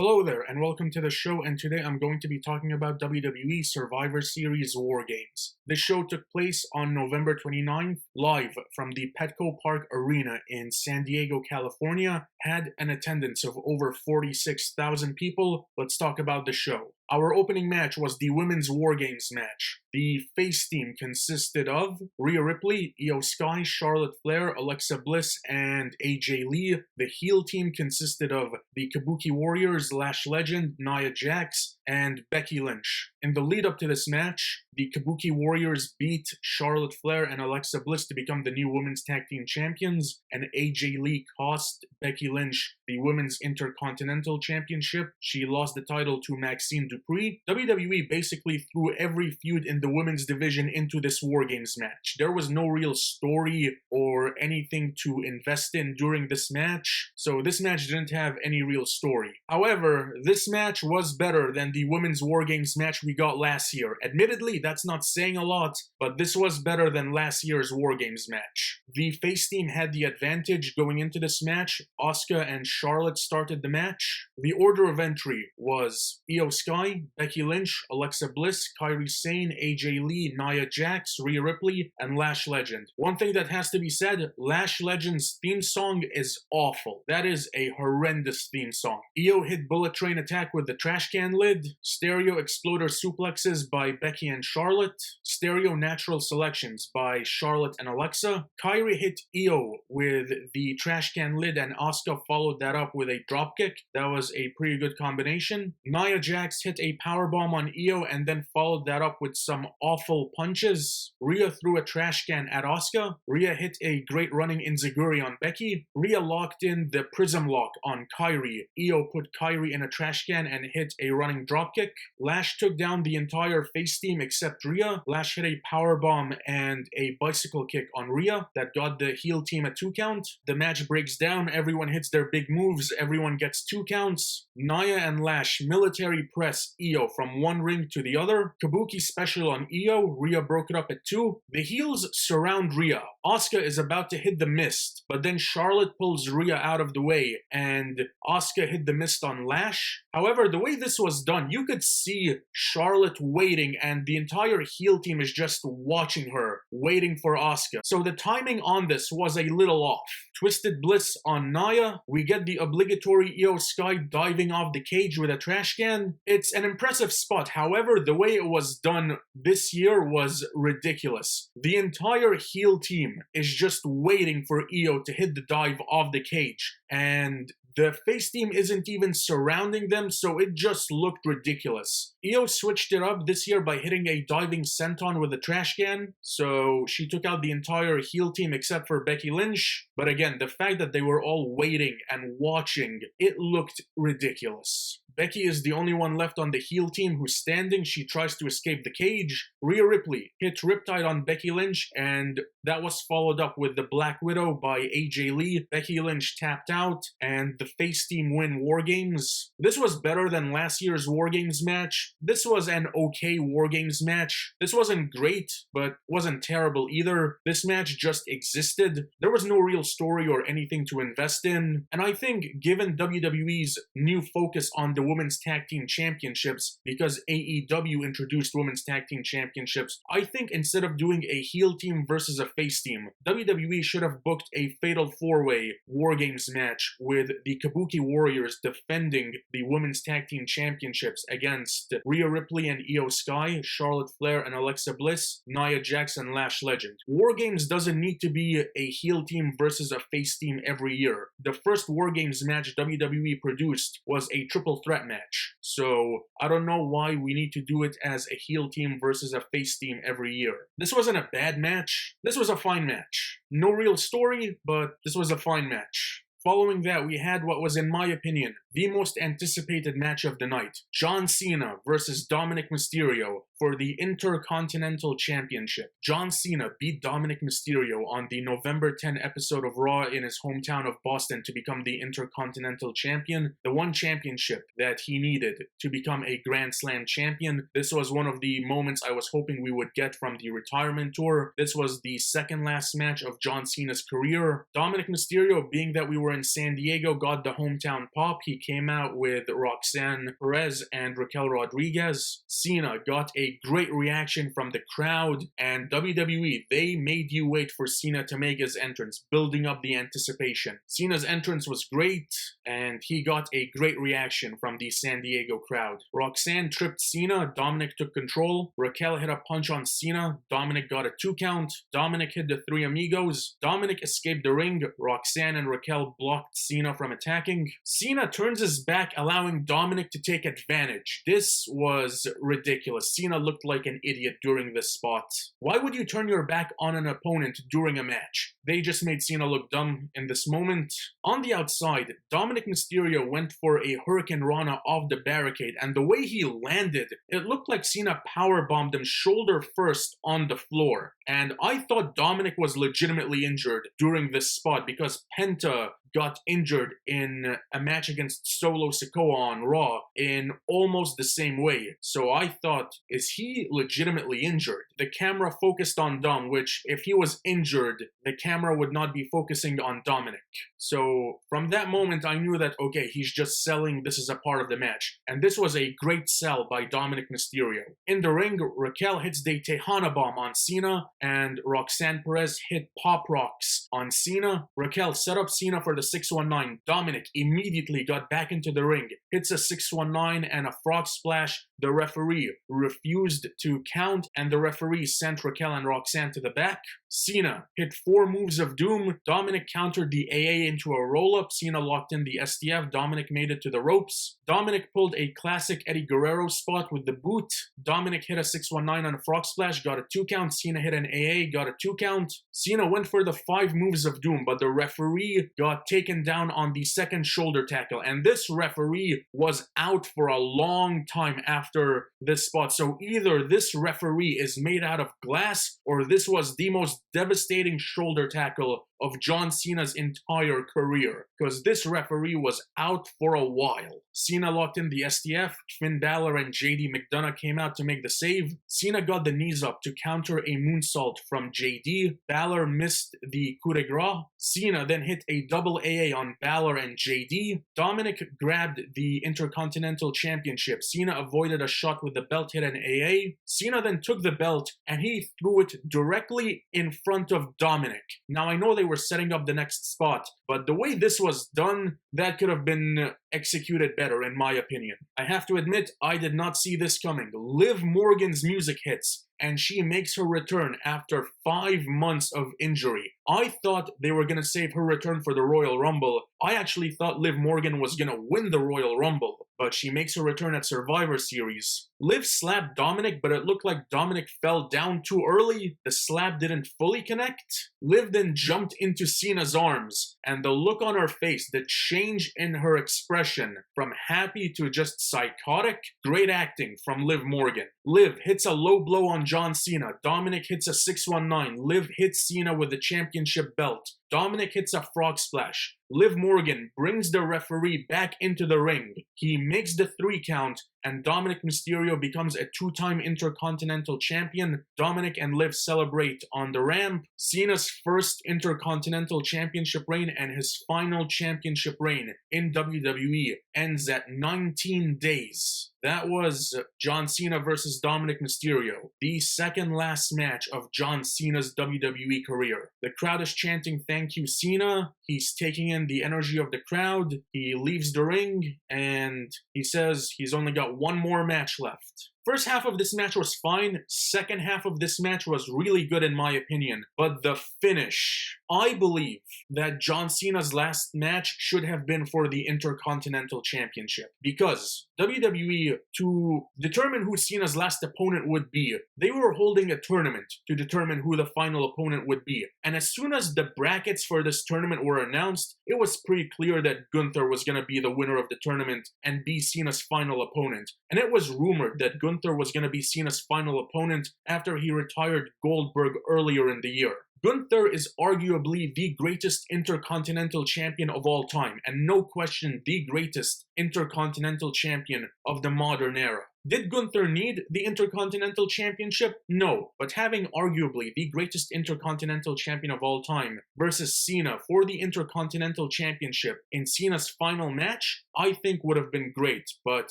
Hello there, and welcome to the show, and today I'm going to be talking about WWE Survivor Series WarGames. This show took place on November 29th, live from the Petco Park Arena in San Diego, California, had an attendance of over 46,000 people. Let's talk about the show. Our opening match was the Women's WarGames match. The face team consisted of Rhea Ripley, Io Sky, Charlotte Flair, Alexa Bliss, and AJ Lee. The heel team consisted of the Kabuki Warriors, Lash Legend, Nia Jax, and Becky Lynch. In the lead up to this match, the Kabuki Warriors beat Charlotte Flair and Alexa Bliss to become the new Women's Tag Team Champions, and AJ Lee cost Becky Lynch the Women's Intercontinental Championship. She lost the title to Maxine Dupree. WWE basically threw every feud in the women's division into this WarGames match. There was no real story or anything to invest in during this match, so this match didn't have any real story. However, this match was better than the Women's WarGames match we got last year. Admittedly, that's not saying a lot, but this was better than last year's WarGames match. The face team had the advantage going into this match. Asuka and Charlotte started the match. The order of entry was Io Sky, Becky Lynch, Alexa Bliss, Kairi Sane, AJ Lee, Nia Jax, Rhea Ripley, and Lash Legend. One thing that has to be said, Lash Legend's theme song is awful. That is a horrendous theme song. Io hit Bullet Train Attack with the trash can lid, Stereo Exploder Suplexes by Becky and Charlotte, Stereo Natural Selections by Charlotte and Alexa. Kairi hit Io with the trash can lid, and Asuka followed that up with a dropkick. That was a pretty good combination. Nia Jax hit a powerbomb on Io and then followed that up with some awful punches. Rhea threw a trash can at Asuka. Rhea hit a great running enziguri on Becky. Rhea locked in the Prism Lock on Kairi. Io put Kairi in a trash can and hit a running dropkick. Lash took down the entire face team except Rhea. Lash hit a powerbomb and a bicycle kick on Rhea that got the heel team a 2 count. The match breaks down. Everyone hits their big moves. Everyone gets 2 counts. Nia and Lash military press Io from one ring to the other. Kabuki special on Io. Rhea broke it up at 2. The heels surround Rhea. Asuka is about to hit the mist, but then Charlotte pulls Rhea out of the way, and Asuka hit the mist on Lash. However, the way this was done, you could see Charlotte waiting, and the entire heel team is just watching her, waiting for Asuka. So the timing on this was a little off. Twisted Bliss on Nia. We get the obligatory Io Sky diving off the cage with a trash can. It's an impressive spot. However, the way it was done this year was ridiculous. The entire heel team is just waiting for Io to hit the dive off the cage, and the face team isn't even surrounding them, so it just looked ridiculous. Io switched it up this year by hitting a diving senton with a trash can, so she took out the entire heel team except for Becky Lynch. But again, the fact that they were all waiting and watching, it looked ridiculous. Becky is the only one left on the heel team who's standing. She tries to escape the cage. Rhea Ripley hit Riptide on Becky Lynch, and that was followed up with the Black Widow by AJ Lee. Becky Lynch tapped out, and the face team win WarGames. This was better than last year's WarGames match. This was an okay WarGames match. This wasn't great, but wasn't terrible either. This match just existed. There was no real story or anything to invest in, and I think given WWE's new focus on the Women's Tag Team Championships, because AEW introduced Women's Tag Team Championships, I think instead of doing a heel team versus a face team, WWE should have booked a Fatal 4-Way WarGames match with the Kabuki Warriors defending the Women's Tag Team Championships against Rhea Ripley and Io Sky, Charlotte Flair and Alexa Bliss, Nia Jax and Lash Legend. WarGames doesn't need to be a heel team versus a face team every year. The first WarGames match WWE produced was a triple threat match. So I don't know why we need to do it as a heel team versus a face team every year. This wasn't a bad match. This was a fine match. No real story, but this was a fine match. Following that, we had what was, in my opinion, the most anticipated match of the night. John Cena versus Dominic Mysterio for the Intercontinental Championship. John Cena beat Dominic Mysterio on the November 10 episode of Raw in his hometown of Boston to become the Intercontinental Champion, the one championship that he needed to become a Grand Slam champion. This was one of the moments I was hoping we would get from the retirement tour. This was the second last match of John Cena's career. Dominic Mysterio, being that we were in San Diego got the hometown pop. He came out with Roxanne Perez and Raquel Rodriguez. Cena got a great reaction from the crowd, and WWE, they made you wait for Cena to make his entrance, building up the anticipation. Cena's entrance was great, and he got a great reaction from the San Diego crowd. Roxanne tripped Cena, Dominic took control. Raquel hit a punch on Cena, Dominic got a 2 count. Dominic hit the Three Amigos. Dominic escaped the ring. Roxanne and Raquel blocked Cena from attacking. Cena turns his back, allowing Dominic to take advantage. This was ridiculous. Cena looked like an idiot during this spot. Why would you turn your back on an opponent during a match? They just made Cena look dumb in this moment. On the outside, Dominic Mysterio went for a Hurricane Rana off the barricade, and the way he landed, it looked like Cena powerbombed him shoulder first on the floor. And I thought Dominic was legitimately injured during this spot because Penta got injured in a match against Solo Sikoa on Raw in almost the same way. So I thought, is he legitimately injured? The camera focused on Dom, which if he was injured, the camera would not be focusing on Dominic. So from that moment, I knew that, okay, he's just selling this as a part of the match. And this was a great sell by Dominic Mysterio. In the ring, Raquel hits the Tejana Bomb on Cena, and Roxanne Perez hit Pop Rocks on Cena. Raquel set up Cena for the 619. Dominic immediately got back into the ring, hits a 619 and a frog splash. The referee refused to count, and the referee sent Raquel and Roxanne to the back. Cena hit 4 moves of doom. Dominic countered the AA into a roll-up. Cena locked in the STF. Dominic made it to the ropes. Dominic pulled a classic Eddie Guerrero spot with the boot. Dominic hit a 619 on a frog splash, got a 2 count. Cena hit an AA, got a 2 count. Cena went for the 5 moves of doom, but the referee got taken down on the second shoulder tackle, and this referee was out for a long time after this spot. So either this referee is made out of glass, or this was the most devastating shoulder tackle of John Cena's entire career, because this referee was out for a while. Cena locked in the STF. Finn Balor and JD McDonough came out to make the save. Cena got the knees up to counter a moonsault from JD. Balor missed the coup de grace. Cena then hit a double AA on Balor and JD. Dominic grabbed the Intercontinental Championship. Cena avoided a shot with the belt, hit an AA. Cena then took the belt and he threw it directly in front of Dominic. Now I know they were setting up the next spot, but the way this was done, that could have been executed better in my opinion. I have to admit, I did not see this coming. Liv Morgan's music hits, and she makes her return after 5 months of injury. I thought they were going to save her return for the Royal Rumble. I actually thought Liv Morgan was going to win the Royal Rumble, but she makes her return at Survivor Series. Liv slapped Dominic, but it looked like Dominic fell down too early. The slap didn't fully connect. Liv then jumped into Cena's arms, and the look on her face, the change in her expression from happy to just psychotic, great acting from Liv Morgan. Liv hits a low blow on John Cena. Dominic hits a 619. Liv hits Cena with the championship belt. Dominic hits a frog splash. Liv Morgan brings the referee back into the ring. He makes the 3 count, and Dominic Mysterio becomes a 2-time Intercontinental Champion. Dominic and Liv celebrate on the ramp. Cena's first Intercontinental Championship reign and his final championship reign in WWE ends at 19 days. That was John Cena versus Dominic Mysterio, the second last match of John Cena's WWE career. The crowd is chanting, "Thank you, Cena." He's taking in the energy of the crowd. He leaves the ring, and he says he's only got 1 more match left. First half of this match was fine. Second half of this match was really good in my opinion. But the finish, I believe that John Cena's last match should have been for the Intercontinental Championship. Because WWE, to determine who Cena's last opponent would be, they were holding a tournament to determine who the final opponent would be. And as soon as the brackets for this tournament were announced, it was pretty clear that Gunther was going to be the winner of the tournament and be Cena's final opponent. And it was rumored that Gunther was going to be Cena's final opponent after he retired Goldberg earlier in the year. Gunther is arguably the greatest Intercontinental Champion of all time, and no question the greatest Intercontinental Champion of the modern era. Did Gunther need the Intercontinental Championship? No, but having arguably the greatest Intercontinental Champion of all time versus Cena for the Intercontinental Championship in Cena's final match, I think would have been great, but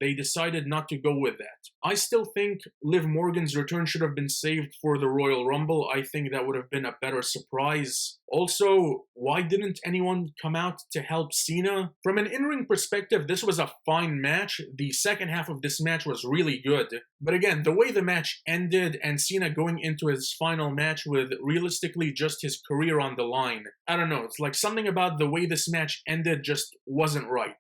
they decided not to go with that. I still think Liv Morgan's return should have been saved for the Royal Rumble. I think that would have been a better surprise. Also, why didn't anyone come out to help Cena? From an in-ring perspective, this was a fine match. The second half of this match was really good. But again, the way the match ended and Cena going into his final match with realistically just his career on the line, I don't know, it's like something about the way this match ended just wasn't right.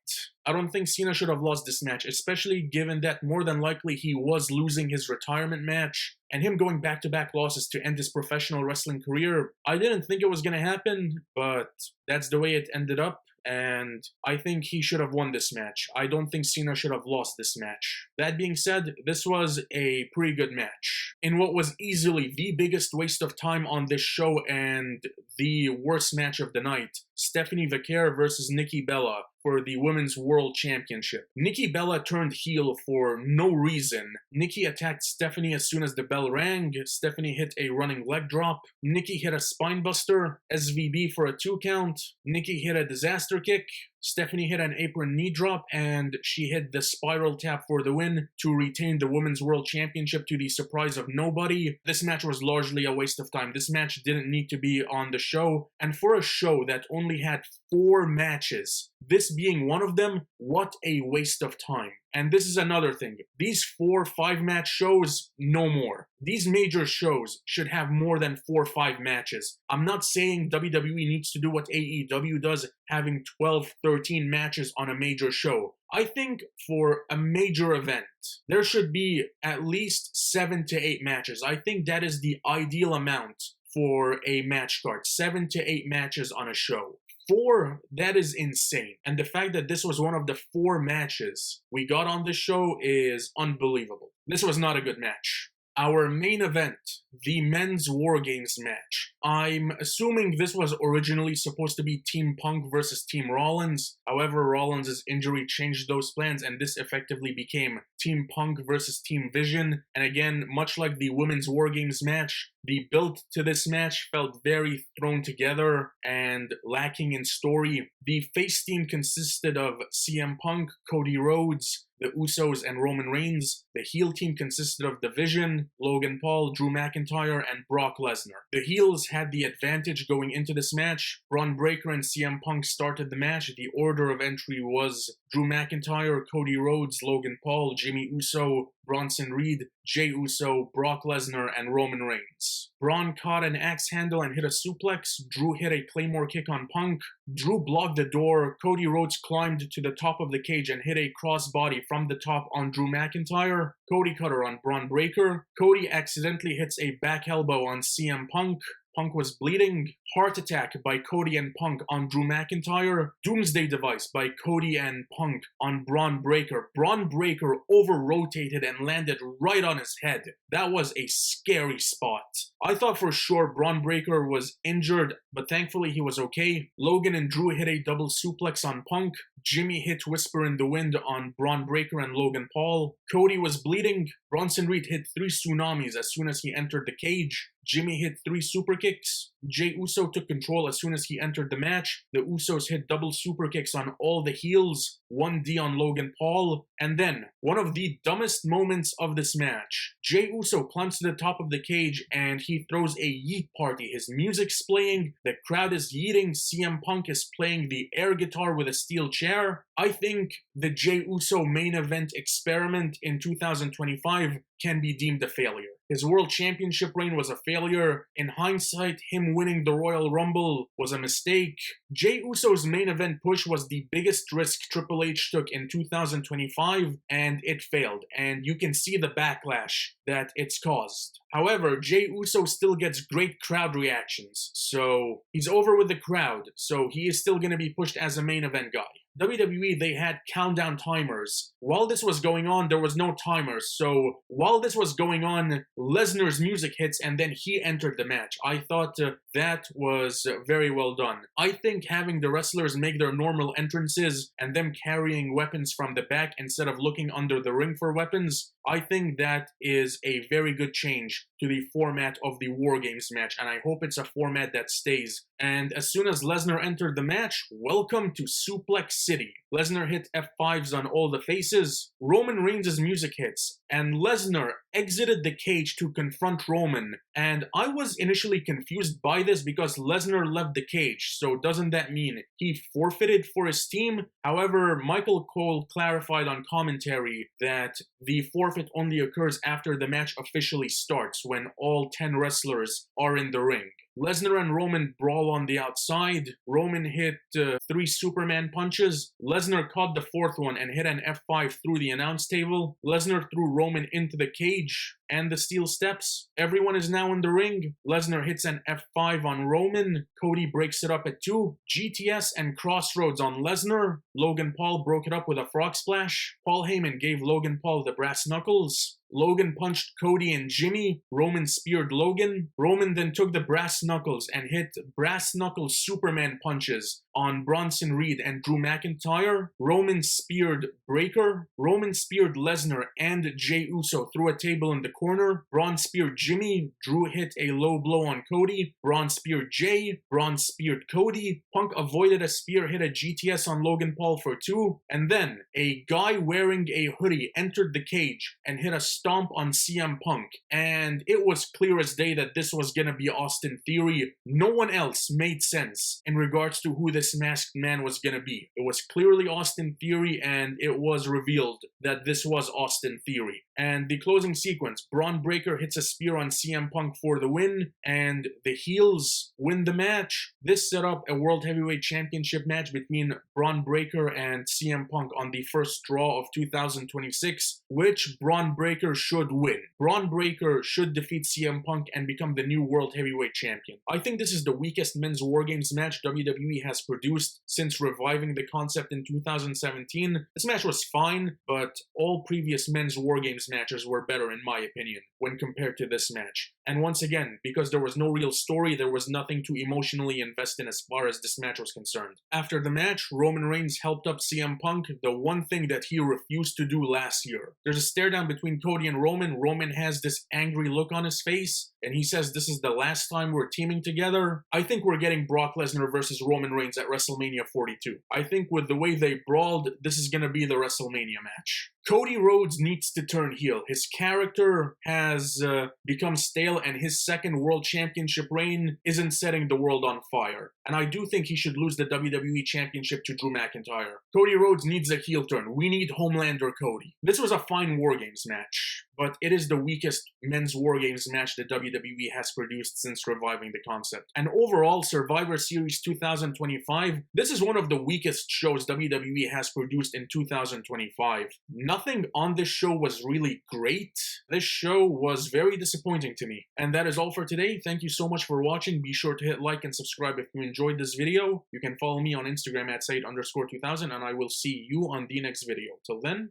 I don't think Cena should have lost this match, especially given that more than likely he was losing his retirement match, and him going back-to-back losses to end his professional wrestling career. I didn't think it was gonna happen, but that's the way it ended up, and I think he should have won this match. I don't think Cena should have lost this match. That being said, this was a pretty good match. In what was easily the biggest waste of time on this show and the worst match of the night, Stephanie Vaquer versus Nikki Bella for the Women's World Championship. Nikki Bella turned heel for no reason. Nikki attacked Stephanie as soon as the bell rang. Stephanie hit a running leg drop. Nikki hit a spinebuster, SVB for a 2 count. Nikki hit a disaster kick. Stephanie hit an apron knee drop, and she hit the spiral tap for the win to retain the Women's World Championship to the surprise of nobody. This match was largely a waste of time. This match didn't need to be on the show, and for a show that only had 4 matches, this being one of them, what a waste of time. And this is another thing. These 4-5 match shows, no more. These major shows should have more than 4 or 5 matches. I'm not saying WWE needs to do what AEW does, having 12, 13 matches on a major show. I think for a major event, there should be at least 7 to 8 matches. I think that is the ideal amount for a match card. 7 to 8 matches on a show. 4, that is insane. And the fact that this was one of the 4 matches we got on this show is unbelievable. This was not a good match. Our main event, the men's WarGames match. I'm assuming this was originally supposed to be Team Punk versus Team Rollins. However, Rollins' injury changed those plans, and this effectively became Team Punk versus Team Vision. And again, much like the women's WarGames match, the build to this match felt very thrown together and lacking in story. The face team consisted of CM Punk, Cody Rhodes, the Usos, and Roman Reigns. The heel team consisted of The Vision, Logan Paul, Drew McIntyre, and Brock Lesnar. The heels had the advantage going into this match. Braun Breaker and CM Punk started the match. The order of entry was Drew McIntyre, Cody Rhodes, Logan Paul, Jimmy Uso, Bronson Reed, Jey Uso, Brock Lesnar, and Roman Reigns. Braun caught an axe handle and hit a suplex. Drew hit a Claymore kick on Punk. Drew blocked the door. Cody Rhodes climbed to the top of the cage and hit a crossbody from the top on Drew McIntyre. Cody cutter on Braun Breaker. Cody accidentally hits a back elbow on CM Punk. Punk was bleeding. Heart attack by Cody and Punk on Drew McIntyre. Doomsday device by Cody and Punk on Braun Breaker. Braun Breaker over-rotated and landed right on his head. That was a scary spot. I thought for sure Braun Breaker was injured, but thankfully he was okay. Logan and Drew hit a double suplex on Punk. Jimmy hit Whisper in the Wind on Braun Breaker and Logan Paul. Cody was bleeding. Bronson Reed hit 3 tsunamis as soon as he entered the cage. Jimmy hit 3 super kicks. Jey Uso took control as soon as he entered the match. The Usos hit double super kicks on all the heels, 1D on Logan Paul, and then, one of the dumbest moments of this match, Jey Uso climbs to the top of the cage and he throws a yeet party. His music's playing, the crowd is yeeting, CM Punk is playing the air guitar with a steel chair. I think the Jey Uso main event experiment in 2025 can be deemed a failure. His world championship reign was a failure. In hindsight, him winning the Royal Rumble was a mistake. Jey Uso's main event push was the biggest risk Triple H took in 2025, and it failed. And you can see the backlash that it's caused. However, Jey Uso still gets great crowd reactions, so he's over with the crowd, so he is still going to be pushed as a main event guy. WWE, they had countdown timers. While this was going on, there was no timers. So while this was going on, Lesnar's music hits and then he entered the match. I thought that was very well done. I think having the wrestlers make their normal entrances and them carrying weapons from the back instead of looking under the ring for weapons I think that is a very good change to the format of the WarGames match, and I hope it's a format that stays. And as soon as Lesnar entered the match, welcome to Suplex City. Lesnar hit F5s on all the faces, Roman Reigns' music hits, and Lesnar exited the cage to confront Roman. And I was initially confused by this because Lesnar left the cage, so doesn't that mean he forfeited for his team? However, Michael Cole clarified on commentary that the forfeit only occurs after the match officially starts, when all 10 wrestlers are in the ring. Lesnar and Roman brawl on the outside. Roman hit 3 Superman punches. Lesnar caught the 4th one and hit an F5 through the announce table. Lesnar threw Roman into the cage and the steel steps. Everyone is now in the ring. Lesnar hits an F5 on Roman. Cody breaks it up at 2. GTS and Crossroads on Lesnar. Logan Paul broke it up with a frog splash. Paul Heyman gave Logan Paul the brass knuckles. Logan punched Cody and Jimmy. Roman speared Logan. Roman then took the brass knuckles and hit brass knuckle Superman punches on Bronson Reed and Drew McIntyre. Roman speared Breaker. Roman speared Lesnar and Jey Uso through a table in the corner. Braun speared Jimmy. Drew hit a low blow on Cody. Braun speared Jey. Braun speared Cody. Punk avoided a spear, hit a GTS on Logan Paul for 2. And then a guy wearing a hoodie entered the cage and hit a stomp on CM Punk. And it was clear as day that this was gonna be Austin Theory. No one else made sense in regards to who this masked man was gonna be. It was clearly Austin Theory, and it was revealed that this was Austin Theory. And the closing sequence, Braun Breaker hits a spear on CM Punk for the win, and the heels win the match. This set up a World Heavyweight Championship match between Braun Breaker and CM Punk on the first Raw of 2026, which Braun Breaker should win. Braun Breaker should defeat CM Punk and become the new World Heavyweight Champion. I think this is the weakest men's WarGames match WWE has produced since reviving the concept in 2017. This match was fine, but all previous men's WarGames matches were better in my opinion when compared to this match. And once again, because there was no real story, there was nothing to emotionally invest in as far as this match was concerned. After the match, Roman Reigns helped up CM Punk, the one thing that he refused to do last year. There's a stare down between Cody and Roman. Roman has this angry look on his face, and he says this is the last time we're teaming together. I think we're getting Brock Lesnar versus Roman Reigns at WrestleMania 42. I think with the way they brawled, this is gonna be the WrestleMania match. Cody Rhodes needs to turn heel. His character has become stale, and his second World Championship reign isn't setting the world on fire. And I do think he should lose the WWE Championship to Drew McIntyre. Cody Rhodes needs a heel turn. We need Homelander Cody. This was a fine WarGames match, but it is the weakest men's WarGames match that WWE has produced since reviving the concept. And overall, Survivor Series 2025, this is one of the weakest shows WWE has produced in 2025. Nothing on this show was really great. This show was very disappointing to me. And that is all for today. Thank you so much for watching. Be sure to hit like and subscribe if you enjoyed this video. You can follow me on Instagram at Said_2000, and I will see you on the next video. Till then,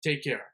take care.